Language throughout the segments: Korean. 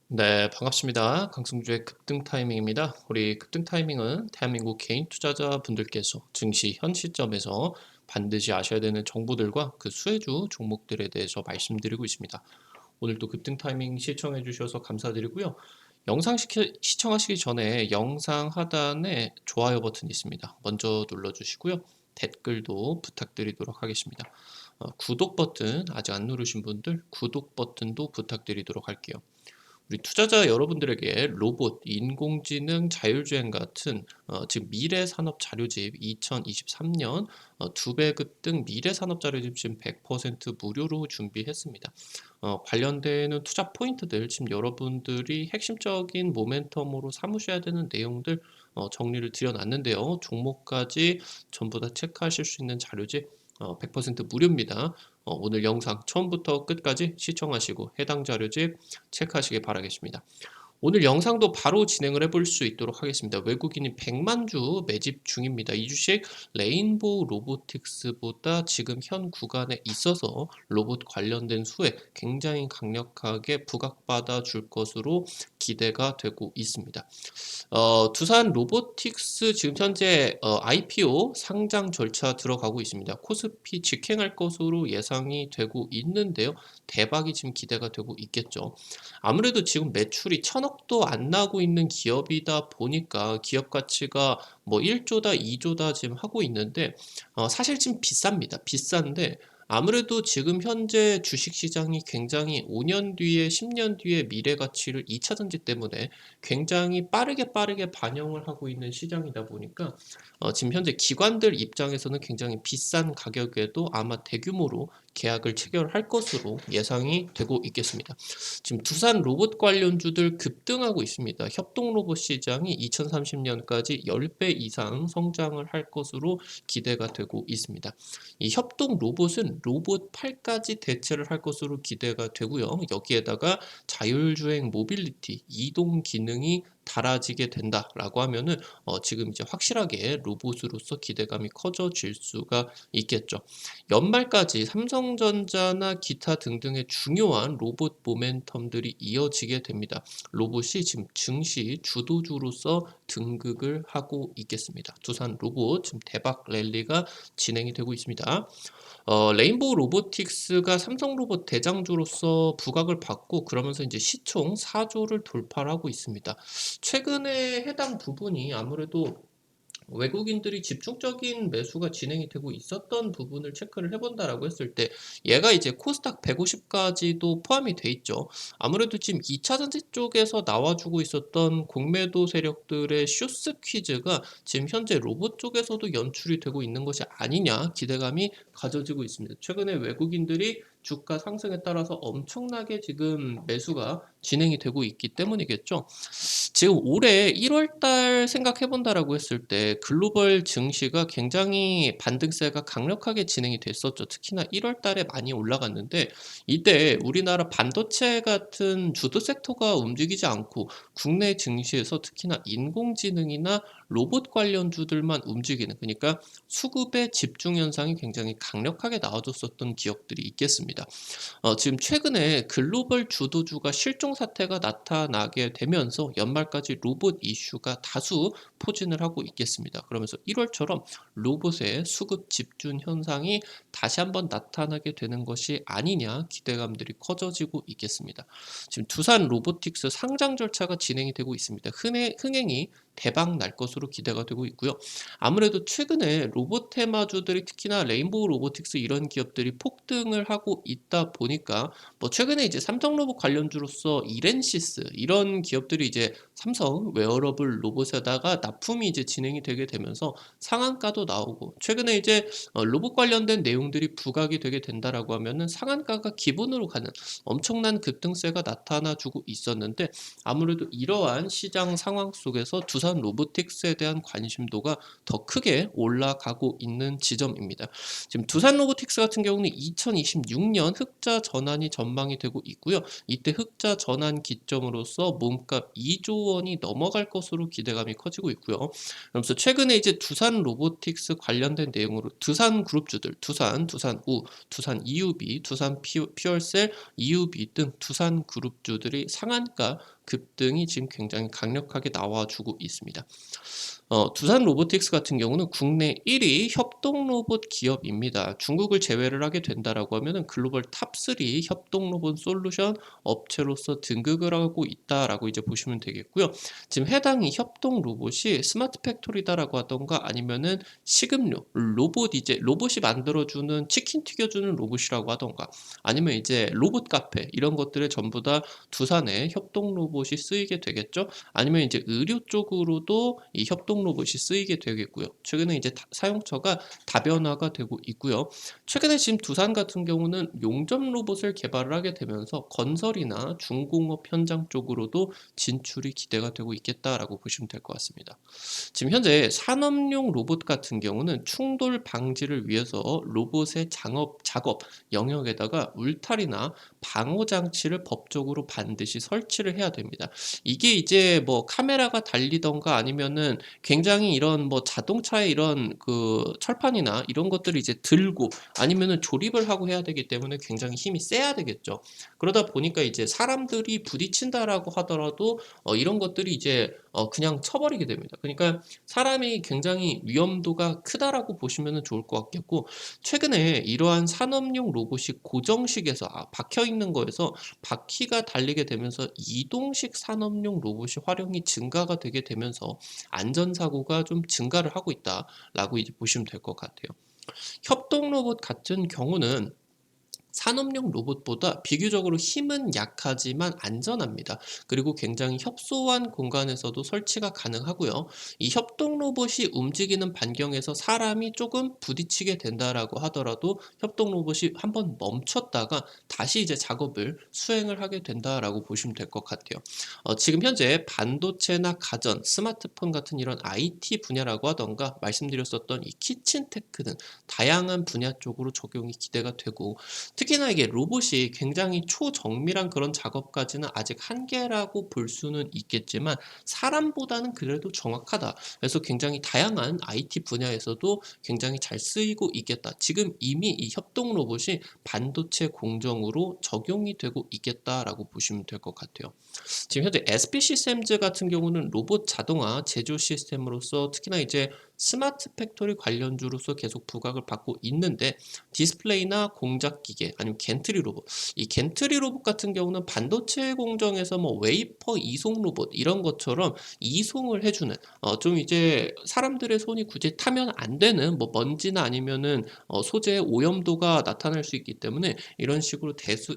네, 반갑습니다. 강승주의 급등 타이밍입니다. 우리 급등 타이밍은 대한민국 개인 투자자 분들께서 증시 현 시점에서 반드시 아셔야 되는 정보들과 그 수혜주 종목들에 대해서 말씀드리고 있습니다. 오늘도 급등 타이밍 시청해 주셔서 감사드리고요. 영상 시청하시기 전에 영상 하단에 좋아요 버튼이 있습니다. 먼저 눌러주시고요. 댓글도 부탁드리도록 하겠습니다. 구독 버튼 아직 안 누르신 분들 구독 버튼도 부탁드리도록 할게요. 우리 투자자 여러분들에게 로봇, 인공지능, 자율주행 같은 지금 미래산업 자료집 2023년 두 배 급등 미래산업 자료집 지금 100% 무료로 준비했습니다. 관련되는 투자 포인트들 지금 여러분들이 핵심적인 모멘텀으로 삼으셔야 되는 내용들 정리를 드려놨는데요. 종목까지 전부 다 체크하실 수 있는 자료집 100% 무료입니다. 오늘 영상 처음부터 끝까지 시청하시고 해당 자료집 체크하시길 바라겠습니다. 오늘 영상도 바로 진행을 해볼 수 있도록 하겠습니다. 외국인이 100만 주 매집 중입니다. 이 주식 레인보우 로보틱스보다 지금 현 구간에 있어서 로봇 관련된 수에 굉장히 강력하게 부각받아 줄 것으로 기대가 되고 있습니다. 두산 로보틱스 지금 현재 IPO 상장 절차 들어가고 있습니다. 코스피 직행할 것으로 예상이 되고 있는데요. 대박이 지금 기대가 되고 있겠죠. 아무래도 지금 매출이 1,000억도 안 나고 있는 기업이다 보니까 기업 가치가 뭐 1조다, 2조다 지금 하고 있는데 사실 지금 비쌉니다. 비싼데 아무래도 지금 현재 주식시장이 굉장히 5년 뒤에 10년 뒤에 미래 가치를 2차전지 때문에 굉장히 빠르게 반영을 하고 있는 시장이다 보니까 지금 현재 기관들 입장에서는 굉장히 비싼 가격에도 아마 대규모로 계약을 체결할 것으로 예상이 되고 있겠습니다. 지금 두산 로봇 관련주들 급등하고 있습니다. 협동 로봇 시장이 2030년까지 10배 이상 성장을 할 것으로 기대가 되고 있습니다. 이 협동 로봇은 로봇 8까지 대체를 할 것으로 기대가 되고요. 여기에다가 자율주행 모빌리티, 이동 기능이 달아지게 된다라고 하면은 지금 이제 확실하게 로봇으로서 기대감이 커져질 수가 있겠죠. 연말까지 삼성전자나 기타 등등의 중요한 로봇 모멘텀들이 이어지게 됩니다. 로봇이 지금 증시 주도주로서 등극을 하고 있겠습니다. 두산 로봇 지금 대박 랠리가 진행이 되고 있습니다. 레인보우 로보틱스가 삼성 로봇 대장주로서 부각을 받고 그러면서 이제 시총 4조를 돌파를 하고 있습니다. 최근에 해당 부분이 아무래도 외국인들이 집중적인 매수가 진행이 되고 있었던 부분을 체크를 해본다라고 했을 때 얘가 이제 코스닥 150까지도 포함이 돼 있죠. 아무래도 지금 2차전지 쪽에서 나와주고 있었던 공매도 세력들의 쇼스 퀴즈가 지금 현재 로봇 쪽에서도 연출이 되고 있는 것이 아니냐 기대감이 가져지고 있습니다. 최근에 외국인들이 주가 상승에 따라서 엄청나게 지금 매수가 진행이 되고 있기 때문이겠죠. 지금 올해 1월 달 생각해 본다라고 했을 때 글로벌 증시가 굉장히 반등세가 강력하게 진행이 됐었죠. 특히나 1월 달에 많이 올라갔는데 이때 우리나라 반도체 같은 주도 섹터가 움직이지 않고 국내 증시에서 특히나 인공지능이나 로봇 관련주들만 움직이는 그러니까 수급의 집중 현상이 굉장히 강력하게 나와줬었던 기업들이 있겠습니다. 지금 최근에 글로벌 주도주가 실종 사태가 나타나게 되면서 연말까지 로봇 이슈가 다수 포진을 하고 있겠습니다. 그러면서 1월처럼 로봇의 수급 집중 현상이 다시 한번 나타나게 되는 것이 아니냐 기대감들이 커져지고 있겠습니다. 지금 두산 로보틱스 상장 절차가 진행이 되고 있습니다. 흥행이 대박 날 것으로 기대가 되고 있고요. 아무래도 최근에 로봇 테마주들이 특히나 레인보우 로보틱스 이런 기업들이 폭등을 하고 있다 보니까 뭐 최근에 이제 삼성 로봇 관련주로서 이렌시스 이런 기업들이 이제 삼성 웨어러블 로봇에다가 납품이 이제 진행이 되게 되면서 상한가도 나오고 최근에 이제 로봇 관련된 내용들이 부각이 되게 된다라고 하면은 상한가가 기본으로 가는 엄청난 급등세가 나타나주고 있었는데 아무래도 이러한 시장 상황 속에서 두산 로보틱스에 대한 관심도가 더 크게 올라가고 있는 지점입니다. 지금 두산 로보틱스 같은 경우는 2026년 흑자 전환이 전망이 되고 있고요. 이때 흑자 전환 기점으로서 몸값 2조 원이 넘어갈 것으로 기대감이 커지고 있고요. 그러면서 최근에 이제 두산 로보틱스 관련된 내용으로 두산 그룹주들, 두산우, 두산 EUB, 두산 퓨얼셀, EUB 등 두산 그룹주들이 상한가 급등이 지금 굉장히 강력하게 나와주고 있습니다. 두산 로보틱스 같은 경우는 국내 1위 협동 로봇 기업입니다. 중국을 제외를 하게 된다라고 하면은 글로벌 탑3 협동 로봇 솔루션 업체로서 등극을 하고 있다라고 이제 보시면 되겠고요. 지금 해당 이 협동 로봇이 스마트 팩토리다라고 하던가 아니면은 식음료, 로봇이 만들어주는 치킨 튀겨주는 로봇이라고 하던가 아니면 이제 로봇 카페 이런 것들에 전부 다 두산의 협동 로봇이 쓰이게 되겠죠. 아니면 이제 의료 쪽으로도 이 협동 로봇이 쓰이게 되겠고요. 최근에 이제 사용처가 다변화가 되고 있고요. 최근에 지금 두산 같은 경우는 용접 로봇을 개발을 하게 되면서 건설이나 중공업 현장 쪽으로도 진출이 기대가 되고 있겠다라고 보시면 될 것 같습니다. 지금 현재 산업용 로봇 같은 경우는 충돌 방지를 위해서 로봇의 작업 영역에다가 울타리나 방호 장치를 법적으로 반드시 설치를 해야 됩니다. 이게 이제 뭐 카메라가 달리던가 아니면은 굉장히 이런 뭐 자동차의 이런 그 철판이나 이런 것들을 이제 들고 아니면은 조립을 하고 해야 되기 때문에 굉장히 힘이 세야 되겠죠. 그러다 보니까 이제 사람들이 부딪힌다라고 하더라도 이런 것들이 이제 그냥 쳐버리게 됩니다. 그러니까 사람이 굉장히 위험도가 크다라고 보시면 좋을 것 같겠고 최근에 이러한 산업용 로봇이 고정식에서 박혀 있는 거에서 바퀴가 달리게 되면서 이동식 산업용 로봇이 활용이 증가가 되게 되면서 안전사고가 좀 증가를 하고 있다라고 이제 보시면 될 것 같아요. 협동 로봇 같은 경우는 산업용 로봇보다 비교적으로 힘은 약하지만 안전합니다. 그리고 굉장히 협소한 공간에서도 설치가 가능하고요. 이 협동 로봇이 움직이는 반경에서 사람이 조금 부딪히게 된다라고 하더라도 협동 로봇이 한번 멈췄다가 다시 이제 작업을 수행을 하게 된다라고 보시면 될 것 같아요. 지금 현재 반도체나 가전, 스마트폰 같은 이런 IT 분야라고 하던가 말씀드렸었던 이 키친테크 등 다양한 분야 쪽으로 적용이 기대가 되고 특히나 이게 로봇이 굉장히 초정밀한 그런 작업까지는 아직 한계라고 볼 수는 있겠지만 사람보다는 그래도 정확하다. 그래서 굉장히 다양한 IT 분야에서도 굉장히 잘 쓰이고 있겠다. 지금 이미 이 협동 로봇이 반도체 공정으로 적용이 되고 있겠다라고 보시면 될 것 같아요. 지금 현재 SP 시스템즈 같은 경우는 로봇 자동화 제조 시스템으로서 특히나 이제 스마트 팩토리 관련주로서 계속 부각을 받고 있는데 디스플레이나 공작 기계 아니면 겐트리 로봇 이 겐트리 로봇 같은 경우는 반도체 공정에서 뭐 웨이퍼 이송 로봇 이런 것처럼 이송을 해주는 좀 이제 사람들의 손이 굳이 타면 안 되는 뭐 먼지나 아니면은 소재의 오염도가 나타날 수 있기 때문에 이런 식으로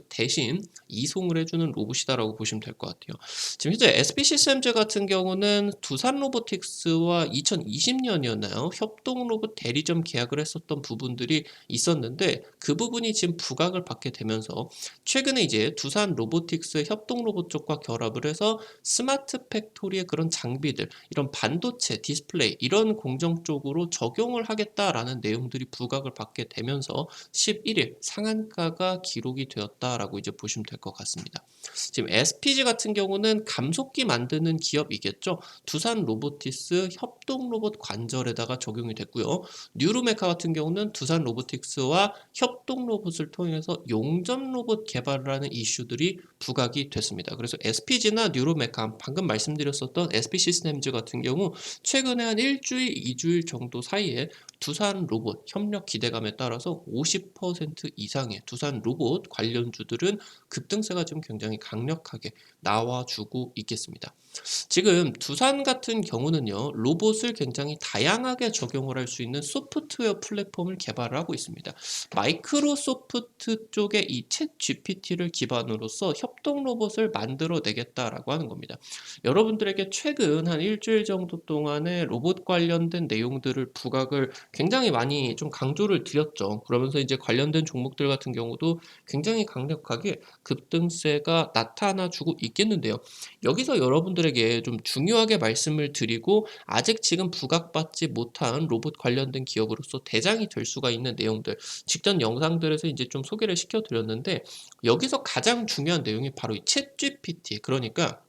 대신 이송을 해주는 로봇이다라고 보시면 될 것 같아요. 지금 현재 SP 시스템즈 같은 경우는 두산 로보틱스와 2020년이었나요? 협동 로봇 대리점 계약을 했었던 부분들이 있었는데 그 부분이 지금 부각을 받게 되면서 최근에 이제 두산 로보틱스 협동 로봇 쪽과 결합을 해서 스마트 팩토리의 그런 장비들, 이런 반도체, 디스플레이 이런 공정 쪽으로 적용을 하겠다라는 내용들이 부각을 받게 되면서 11일 상한가가 기록이 되었다라고 이제 보시면 될 것 같습니다. 지금 SPG 같은 경우는 감속기 만드는 기업이겠죠. 두산 로보티스 협동 로봇 관절에다가 적용이 됐고요. 뉴로메카 같은 경우는 두산 로보틱스와 협동 로봇을 통해서 용접 로봇 개발을 하는 이슈들이 부각이 됐습니다. 그래서 SPG나 뉴로메카 방금 말씀드렸었던 SP 시스템즈 같은 경우 최근에 한 일주일, 2주일 정도 사이에 두산 로봇 협력 기대감에 따라서 50% 이상의 두산 로봇 관련주들은 급등세가 좀 굉장히 강력하게 나와주고 있겠습니다. 지금 두산 같은 경우는요, 로봇을 굉장히 다양하게 적용을 할 수 있는 소프트웨어 플랫폼을 개발을 하고 있습니다. 마이크로소프트 쪽에 이 챗 GPT를 기반으로서 협동 로봇을 만들어내겠다라고 하는 겁니다. 여러분들에게 최근 한 일주일 정도 동안에 로봇 관련된 내용들을 부각을 굉장히 많이 좀 강조를 드렸죠. 그러면서 이제 관련된 종목들 같은 경우도 굉장히 강력하게 급등세가 나타나주고 있겠는데요. 여기서 여러분들에게 좀 중요하게 말씀을 드리고 아직 지금 부각받지 못한 로봇 관련된 기업으로서 대장이 될 수가 있는 내용들 직전 영상들에서 이제 좀 소개를 시켜드렸는데 여기서 가장 중요한 내용이 내용이 바로 이 챗GPT, 그러니까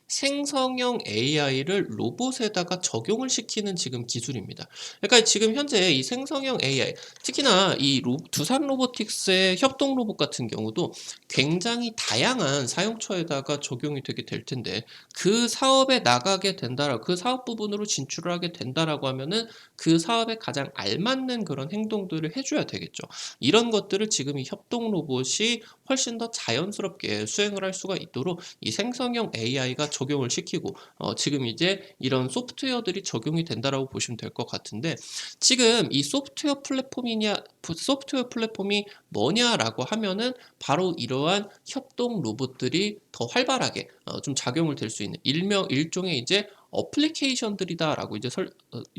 생성형 AI를 로봇에다가 적용을 시키는 지금 기술입니다. 그러니까 지금 현재 이 생성형 AI, 특히나 이 두산 로보틱스의 협동 로봇 같은 경우도 굉장히 다양한 사용처에다가 적용이 되게 될 텐데, 그 사업에 나가게 된다라고, 그 사업 부분으로 진출을 하게 된다라고 하면은 그 사업에 가장 알맞는 그런 행동들을 해줘야 되겠죠. 이런 것들을 지금 이 협동 로봇이 훨씬 더 자연스럽게 수행을 할 수가 있도록 이 생성형 AI가 적용을 시키고, 지금 이제 이런 소프트웨어들이 적용이 된다라고 보시면 될 것 같은데, 지금 이 소프트웨어 플랫폼이 뭐냐라고 하면은 바로 이러한 협동 로봇들이 더 활발하게 좀 작용을 될 수 있는 일종의 이제 어플리케이션들이다라고 이제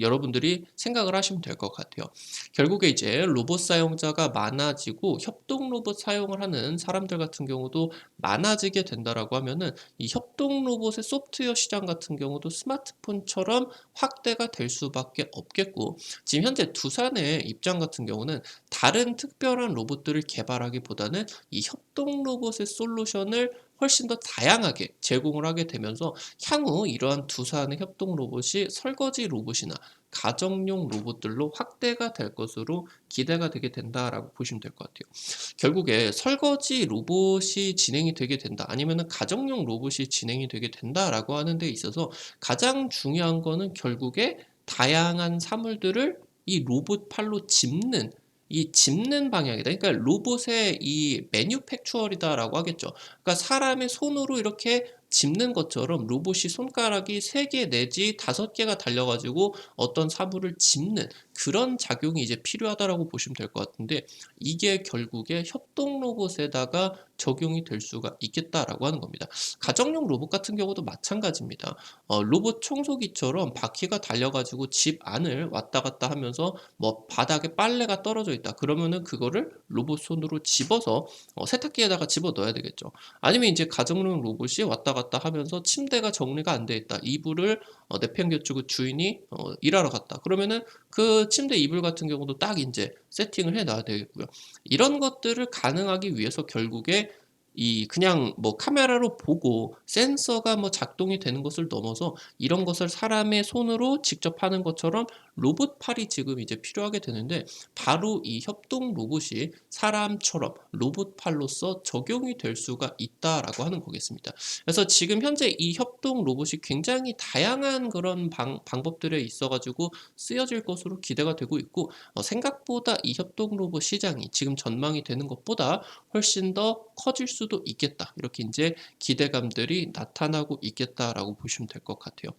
여러분들이 생각을 하시면 될 것 같아요. 결국에 이제 로봇 사용자가 많아지고 협동 로봇 사용을 하는 사람들 같은 경우도 많아지게 된다라고 하면은 이 협동 로봇의 소프트웨어 시장 같은 경우도 스마트폰처럼 확대가 될 수밖에 없겠고, 지금 현재 두산의 입장 같은 경우는 다른 특별한 로봇들을 개발하기보다는 이 협동 로봇의 솔루션을 훨씬 더 다양하게 제공을 하게 되면서 향후 이러한 두산의 협동 로봇이 설거지 로봇이나 가정용 로봇들로 확대가 될 것으로 기대가 되게 된다라고 보시면 될 것 같아요. 결국에 설거지 로봇이 진행이 되게 된다, 아니면은 가정용 로봇이 진행이 되게 된다라고 하는 데 있어서 가장 중요한 거는 결국에 다양한 사물들을 이 로봇 팔로 짚는 방향이다. 그러니까 로봇의 이 매뉴팩처리다라고 하겠죠. 그러니까 사람의 손으로 이렇게 짚는 것처럼 로봇이 손가락이 3개 내지 5개가 달려가지고 어떤 사물을 짚는 그런 작용이 이제 필요하다라고 보시면 될 것 같은데, 이게 결국에 협동 로봇에다가 적용이 될 수가 있겠다라고 하는 겁니다. 가정용 로봇 같은 경우도 마찬가지입니다. 로봇 청소기처럼 바퀴가 달려가지고 집 안을 왔다 갔다 하면서 뭐 바닥에 빨래가 떨어져 있다 그러면은 그거를 로봇 손으로 집어서 세탁기에다가 집어 넣어야 되겠죠. 아니면 이제 가정용 로봇이 왔다 갔다 하면서 침대가 정리가 안 돼 있다, 이불을 내팽겨치고 주인이 일하러 갔다 그러면은 그 침대 이불 같은 경우도 딱 이제 세팅을 해 놔야 되겠고요. 이런 것들을 가능하기 위해서 결국에 이 그냥 뭐 카메라로 보고 센서가 뭐 작동이 되는 것을 넘어서 이런 것을 사람의 손으로 직접 하는 것처럼 로봇 팔이 지금 이제 필요하게 되는데, 바로 이 협동 로봇이 사람처럼 로봇 팔로서 적용이 될 수가 있다라고 하는 거겠습니다. 그래서 지금 현재 이 협동 로봇이 굉장히 다양한 그런 방법들에 있어가지고 쓰여질 것으로 기대가 되고 있고, 생각보다 이 협동 로봇 시장이 지금 전망이 되는 것보다 훨씬 더 커질 수도 있겠다, 이렇게 이제 기대감들이 나타나고 있겠다라고 보시면 될 것 같아요.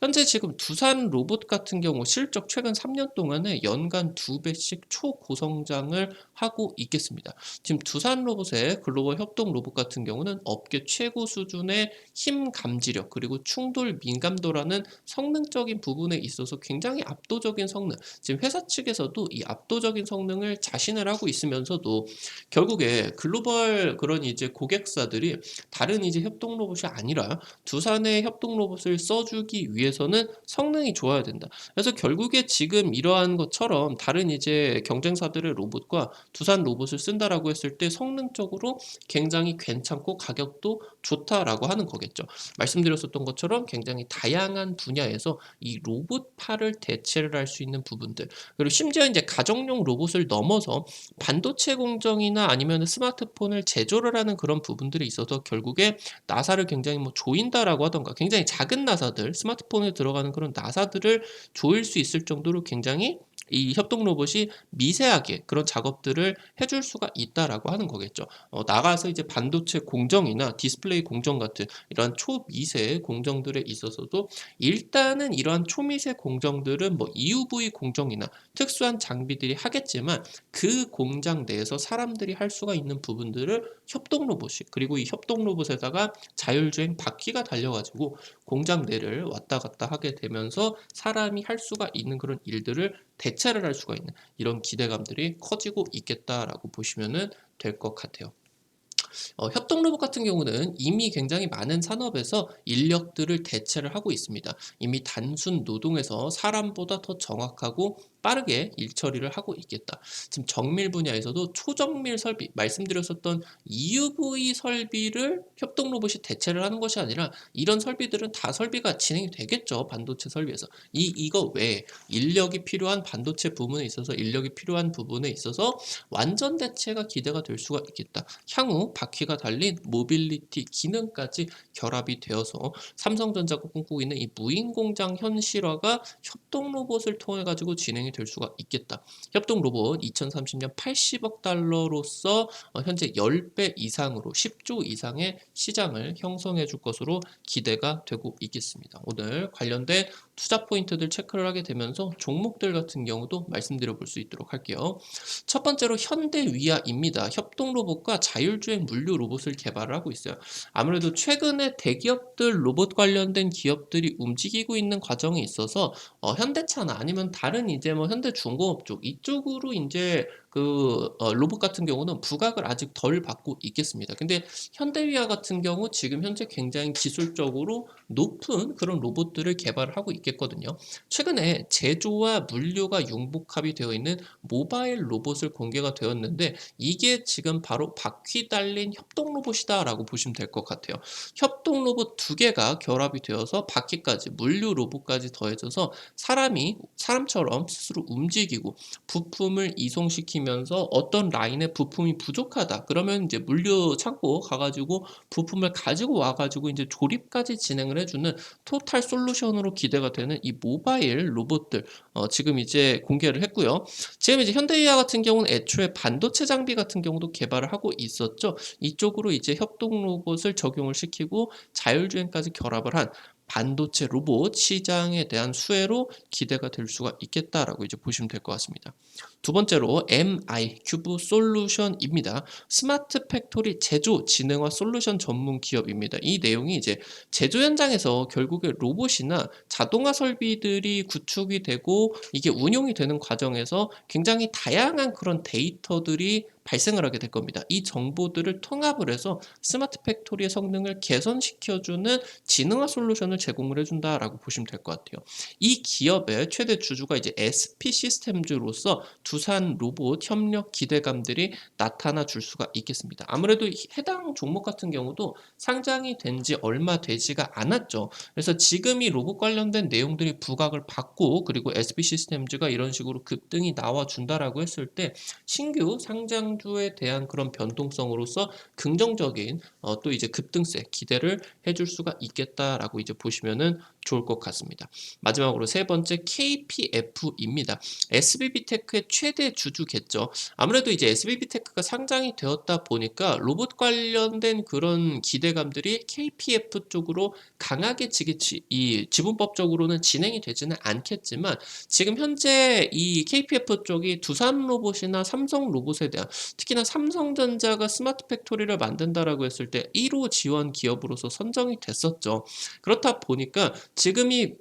현재 지금 두산 로봇 같은 경우 실적 최근 3년 동안에 연간 2배씩 초고성장을 하고 있겠습니다. 지금 두산 로봇의 글로벌 협동 로봇 같은 경우는 업계 최고 수준의 힘 감지력 그리고 충돌 민감도라는 성능적인 부분에 있어서 굉장히 압도적인 성능, 지금 회사 측에서도 이 압도적인 성능을 자신을 하고 있으면서도 결국에 글로벌 그런 이제 고객사들이 다른 이제 협동 로봇이 아니라 두산의 협동 로봇을 써주기 위해서는 성능이 좋아야 된다. 그래서 결국에 지금 이러한 것처럼 다른 이제 경쟁사들의 로봇과 두산 로봇을 쓴다라고 했을 때 성능적으로 굉장히 괜찮고 가격도 좋다라고 하는 거겠죠. 말씀드렸었던 것처럼 굉장히 다양한 분야에서 이 로봇파를 대체를 할 수 있는 부분들, 그리고 심지어 이제 가정용 로봇을 넘어서 반도체 공정이나 아니면 스마트폰을 제조를 하는 그런 부분들이 있어서 결국에 나사를 굉장히 뭐 조인다라고 하던가, 굉장히 작은 나사들, 스마트폰에 들어가는 그런 나사들을 조일 수 있을 정도로 굉장히 이 협동 로봇이 미세하게 그런 작업들을 해줄 수가 있다라고 하는 거겠죠. 나가서 이제 반도체 공정이나 디스플레이 공정 같은 이러한 초미세 공정들에 있어서도 일단은 이러한 초미세 공정들은 뭐 EUV 공정이나 특수한 장비들이 하겠지만, 그 공장 내에서 사람들이 할 수가 있는 부분들을 협동 로봇이, 그리고 이 협동 로봇에다가 자율주행 바퀴가 달려가지고 공장 내를 왔다 갔다 하게 되면서 사람이 할 수가 있는 그런 일들을 대체를 할 수가 있는 이런 기대감들이 커지고 있겠다라고 보시면 될 것 같아요. 협동 로봇 같은 경우는 이미 굉장히 많은 산업에서 인력들을 대체를 하고 있습니다. 이미 단순 노동에서 사람보다 더 정확하고 빠르게 일 처리를 하고 있겠다. 지금 정밀 분야에서도 초정밀 설비, 말씀드렸었던 EUV 설비를 협동 로봇이 대체를 하는 것이 아니라 이런 설비들은 다 설비가 진행이 되겠죠. 반도체 설비에서. 이거 외에 인력이 필요한 반도체 부분에 있어서 인력이 필요한 부분에 있어서 완전 대체가 기대가 될 수가 있겠다. 향후 바퀴가 달린 모빌리티 기능까지 결합이 되어서 삼성전자가 꿈꾸고 있는 이 무인 공장 현실화가 협동 로봇을 통해 가지고 진행이 될 수가 있겠다. 협동 로봇 2030년 80억 달러로서 현재 10배 이상으로 10조 이상의 시장을 형성해 줄 것으로 기대가 되고 있겠습니다. 오늘 관련된 투자 포인트들 체크를 하게 되면서 종목들 같은 경우도 말씀드려 볼 수 있도록 할게요. 첫 번째로 현대위아입니다. 협동 로봇과 자율주행 물류 로봇을 개발을 하고 있어요. 아무래도 최근에 대기업들 로봇 관련된 기업들이 움직이고 있는 과정이 있어서 현대차나 아니면 다른 이제 뭐 현대중공업 쪽 이쪽으로 이제 로봇 같은 경우는 부각을 아직 덜 받고 있겠습니다. 근데 현대위아 같은 경우 지금 현재 굉장히 기술적으로 높은 그런 로봇들을 개발을 하고 있겠거든요. 최근에 제조와 물류가 융복합이 되어 있는 모바일 로봇을 공개가 되었는데 이게 지금 바로 바퀴 달린 협동 로봇이다라고 보시면 될 것 같아요. 협동 로봇 두 개가 결합이 되어서 바퀴까지 물류 로봇까지 더해져서 사람처럼 스스로 움직이고 부품을 이송시키면서 어떤 라인에 부품이 부족하다. 그러면 이제 물류 창고 가가지고 부품을 가지고 와가지고 이제 조립까지 진행을 해주는 토탈 솔루션으로 기대가 되는 이 모바일 로봇들 지금 이제 공개를 했고요. 지금 이제 현대기아 같은 경우는 애초에 반도체 장비 같은 경우도 개발을 하고 있었죠. 이쪽으로 이제 협동 로봇을 적용을 시키고 자율주행까지 결합을 한 반도체 로봇 시장에 대한 수혜로 기대가 될 수가 있겠다라고 이제 보시면 될 것 같습니다. 두 번째로 MI 큐브 솔루션입니다. 스마트 팩토리 제조 진흥화 솔루션 전문 기업입니다. 이 내용이 이제 제조 현장에서 결국에 로봇이나 자동화 설비들이 구축이 되고 이게 운용이 되는 과정에서 굉장히 다양한 그런 데이터들이 발생을 하게 될 겁니다. 이 정보들을 통합을 해서 스마트 팩토리의 성능을 개선시켜주는 진흥화 솔루션을 제공을 해준다라고 보시면 될 것 같아요. 이 기업의 최대 주주가 이제 SP 시스템즈로서 두산 로봇 협력 기대감들이 나타나 줄 수가 있겠습니다. 아무래도 해당 종목 같은 경우도 상장이 된 지 얼마 되지가 않았죠. 그래서 지금 이 로봇 관련된 내용들이 부각을 받고 그리고 SP 시스템즈가 이런 식으로 급등이 나와준다라고 했을 때 신규 상장주에 대한 그런 변동성으로서 긍정적인 또 이제 급등세 기대를 해줄 수가 있겠다라고 이제 보시면은 좋을 것 같습니다. 마지막으로 세 번째 KPF입니다. SBB테크의 최대 주주겠죠. 아무래도 이제 SBB테크가 상장이 되었다 보니까 로봇 관련된 그런 기대감들이 KPF 쪽으로 강하게 이 지분법적으로는 진행이 되지는 않겠지만 지금 현재 이 KPF 쪽이 두산 로봇이나 삼성 로봇에 대한 특히나 삼성전자가 스마트 팩토리를 만든다라고 했을 때 1호 지원 기업으로서 선정이 됐었죠. 그렇다 보니까 지금 이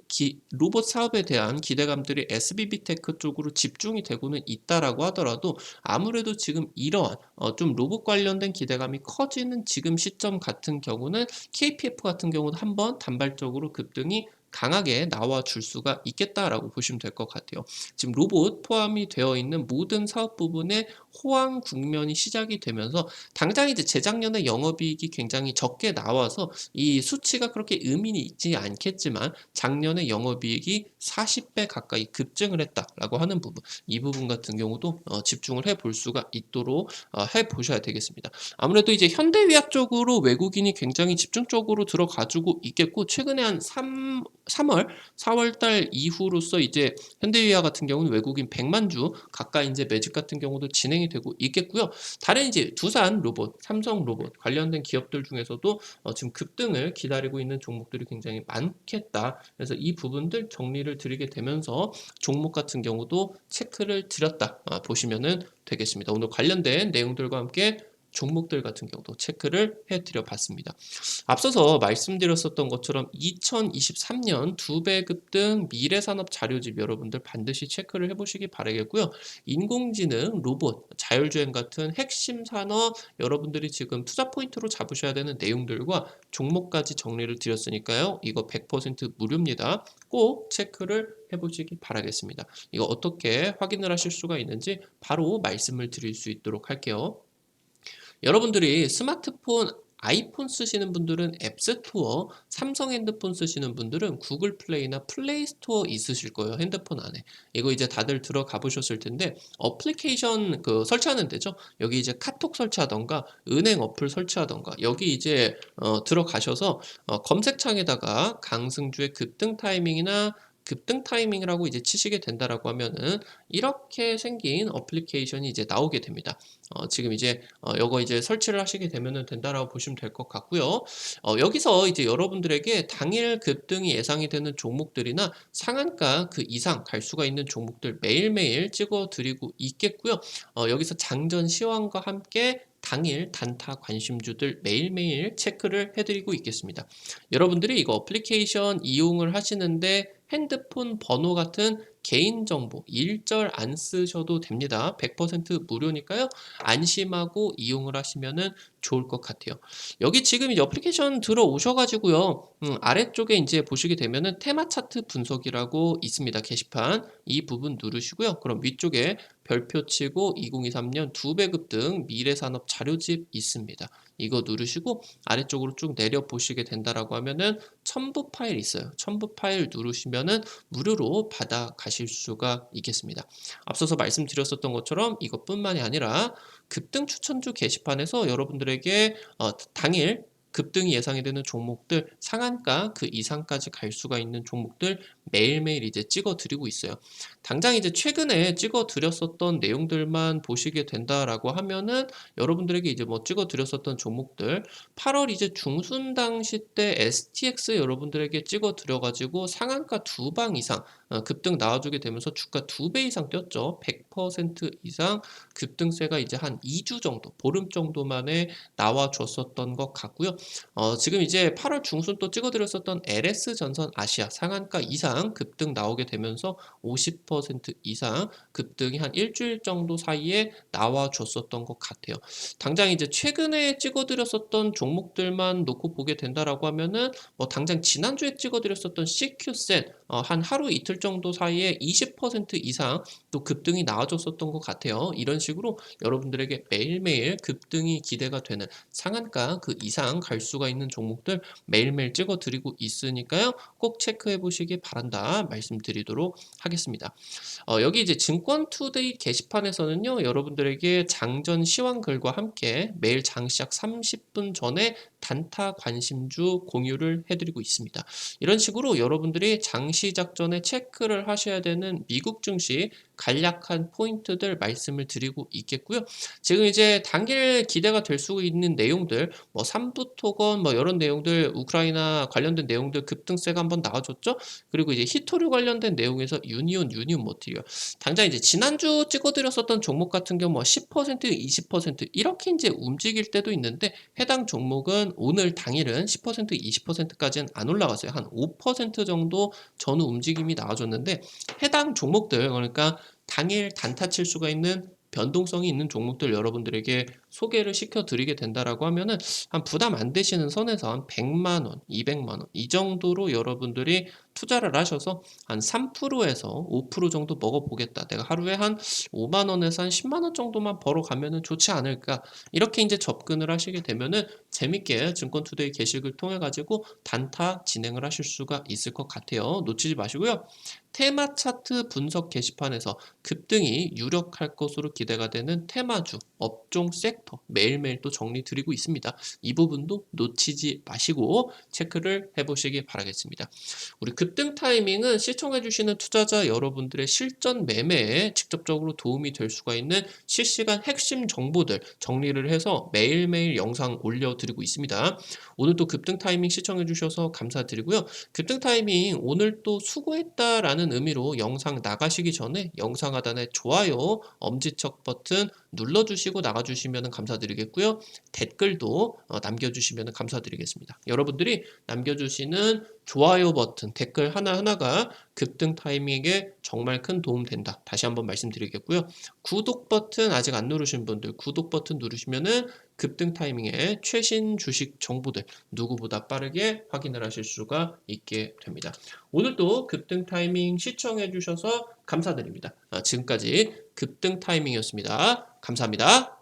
로봇 사업에 대한 기대감들이 SBB테크 쪽으로 집중이 되고는 있다라고 하더라도 아무래도 지금 이러한 좀 로봇 관련된 기대감이 커지는 지금 시점 같은 경우는 KPF 같은 경우도 한번 단발적으로 급등이 강하게 나와줄 수가 있겠다라고 보시면 될 것 같아요. 지금 로봇 포함이 되어 있는 모든 사업 부분에 호황 국면이 시작이 되면서 당장 이제 재작년에 영업이익이 굉장히 적게 나와서 이 수치가 그렇게 의미는 있지 않겠지만 작년에 영업이익이 40배 가까이 급증을 했다라고 하는 부분, 이 부분 같은 경우도 집중을 해볼 수가 있도록 해보셔야 되겠습니다. 아무래도 이제 현대위아 쪽으로 외국인이 굉장히 집중적으로 들어가지고 있겠고 최근에 한 3월, 4월달 이후로서 이제 현대위아 같은 경우는 외국인 100만 주 가까이 이제 매집 같은 경우도 진행이 되고 있겠고요. 다른 이제 두산 로봇, 삼성 로봇 관련된 기업들 중에서도 지금 급등을 기다리고 있는 종목들이 굉장히 많겠다. 그래서 이 부분들 정리를 드리게 되면서 종목 같은 경우도 체크를 드렸다 보시면은 되겠습니다. 오늘 관련된 내용들과 함께 종목들 같은 경우도 체크를 해드려 봤습니다. 앞서서 말씀드렸었던 것처럼 2023년 2배 급등 미래산업 자료집 여러분들 반드시 체크를 해보시기 바라겠고요. 인공지능, 로봇, 자율주행 같은 핵심 산업 여러분들이 지금 투자 포인트로 잡으셔야 되는 내용들과 종목까지 정리를 드렸으니까요. 이거 100% 무료입니다. 꼭 체크를 해보시기 바라겠습니다. 이거 어떻게 확인을 하실 수가 있는지 바로 말씀을 드릴 수 있도록 할게요. 여러분들이 스마트폰 아이폰 쓰시는 분들은 앱스토어, 삼성 핸드폰 쓰시는 분들은 구글 플레이나 플레이 스토어 있으실 거예요. 핸드폰 안에. 이거 이제 다들 들어가 보셨을 텐데 어플리케이션 설치하는 데죠. 여기 이제 카톡 설치하던가 은행 어플 설치하던가 여기 이제 들어가셔서 검색창에다가 강승주의 급등 타이밍이나 급등 타이밍이라고 이제 치시게 된다라고 하면은 이렇게 생긴 어플리케이션이 이제 나오게 됩니다. 지금 이제 요거 이제 설치를 하시게 되면은 된다라고 보시면 될 것 같고요. 여기서 이제 여러분들에게 당일 급등이 예상이 되는 종목들이나 상한가 그 이상 갈 수가 있는 종목들 매일매일 찍어 드리고 있겠고요. 여기서 장전 시황과 함께 당일 단타 관심주들 매일매일 체크를 해드리고 있겠습니다. 여러분들이 이거 어플리케이션 이용을 하시는데 핸드폰 번호 같은 개인정보 일절 안 쓰셔도 됩니다. 100% 무료니까요. 안심하고 이용을 하시면은 좋을 것 같아요. 여기 지금 이 어플리케이션 들어오셔가지고요. 아래쪽에 이제 보시게 되면은 테마 차트 분석이라고 있습니다. 게시판 이 부분 누르시고요. 그럼 위쪽에 별표 치고 2023년 2배 급등 미래산업 자료집 있습니다. 이거 누르시고 아래쪽으로 쭉 내려 보시게 된다라고 하면은 첨부 파일 있어요. 첨부 파일 누르시면은 무료로 받아 가실 수가 있겠습니다. 앞서서 말씀드렸었던 것처럼 이것뿐만이 아니라 급등 추천주 게시판에서 여러분들에게 당일 급등이 예상이 되는 종목들 상한가 그 이상까지 갈 수가 있는 종목들 매일매일 이제 찍어 드리고 있어요. 당장 이제 최근에 찍어 드렸었던 내용들만 보시게 된다라고 하면은 여러분들에게 이제 뭐 찍어 드렸었던 종목들 8월 이제 중순 당시 때 STX 여러분들에게 찍어 드려 가지고 상한가 2방 이상 급등 나와주게 되면서 주가 2배 이상 뛰었죠. 100% 이상 급등세가 이제 한 2주 정도, 보름 정도 만에 나와줬었던 것 같고요. 지금 이제 8월 중순 또 찍어드렸었던 LS전선 아시아 상한가 이상 급등 나오게 되면서 50% 이상 급등이 한 일주일 정도 사이에 나와줬었던 것 같아요. 당장 이제 최근에 찍어드렸었던 종목들만 놓고 보게 된다라고 하면은 뭐 당장 지난주에 찍어드렸었던 CQ센 한 하루 이틀 정도 사이에 20% 이상 또 급등이 나와줬었던 것 같아요. 이런 식으로 여러분들에게 매일매일 급등이 기대가 되는 상한가 그 이상 갈 수가 있는 종목들 매일매일 찍어 드리고 있으니까요. 꼭 체크해 보시기 바란다 말씀드리도록 하겠습니다. 여기 이제 증권투데이 게시판에서는요. 여러분들에게 장전 시황글과 함께 매일 장 시작 30분 전에 단타 관심주 공유를 해드리고 있습니다. 이런 식으로 여러분들이 장 시작 전에 체크를 하셔야 되는 미국 증시 간략한 포인트들 말씀을 드리고 있겠고요. 지금 이제 단길 기대가 될 수 있는 내용들, 뭐 삼부 토건 뭐 이런 내용들, 우크라이나 관련된 내용들 급등세가 한번 나와줬죠. 그리고 이제 히토류 관련된 내용에서 유니온 머티리얼. 당장 이제 지난주 찍어드렸었던 종목 같은 경우 뭐 10%, 20% 이렇게 이제 움직일 때도 있는데 해당 종목은 오늘 당일은 10%, 20%까지는 안 올라갔어요. 한 5% 정도 전후 움직임이 나와줬는데 해당 종목들 그러니까 당일 단타 칠 수가 있는 변동성이 있는 종목들 여러분들에게 소개를 시켜드리게 된다라고 하면은 한 부담 안 되시는 선에서 한 100만 원, 200만 원 이 정도로 여러분들이 투자를 하셔서 한 3%에서 5% 정도 먹어보겠다. 내가 하루에 한 5만 원에서 한 10만 원 정도만 벌어가면은 좋지 않을까. 이렇게 이제 접근을 하시게 되면은 재밌게 증권투데이 게시글 통해 가지고 단타 진행을 하실 수가 있을 것 같아요. 놓치지 마시고요. 테마 차트 분석 게시판에서 급등이 유력할 것으로 기대가 되는 테마주, 업종 섹터 매일매일 또 정리 드리고 있습니다. 이 부분도 놓치지 마시고 체크를 해보시기 바라겠습니다. 우리 급등 타이밍은 시청해주시는 투자자 여러분들의 실전 매매에 직접적으로 도움이 될 수가 있는 실시간 핵심 정보들 정리를 해서 매일매일 영상 올려드리고 있습니다. 오늘 또 급등 타이밍 시청해주셔서 감사드리고요. 급등 타이밍 오늘 또 수고했다라는 의미로 영상 나가시기 전에 영상 하단에 좋아요, 엄지척 버튼 눌러주시고 나가주시면 감사드리겠고요. 댓글도 남겨주시면 감사드리겠습니다. 여러분들이 남겨주시는 좋아요 버튼, 댓글 하나하나가 급등 타이밍에 정말 큰 도움 된다. 다시 한번 말씀드리겠고요. 구독 버튼 아직 안 누르신 분들 구독 버튼 누르시면은 급등 타이밍에 최신 주식 정보들 누구보다 빠르게 확인을 하실 수가 있게 됩니다. 오늘도 급등 타이밍 시청해 주셔서 감사드립니다. 지금까지 급등 타이밍이었습니다. 감사합니다.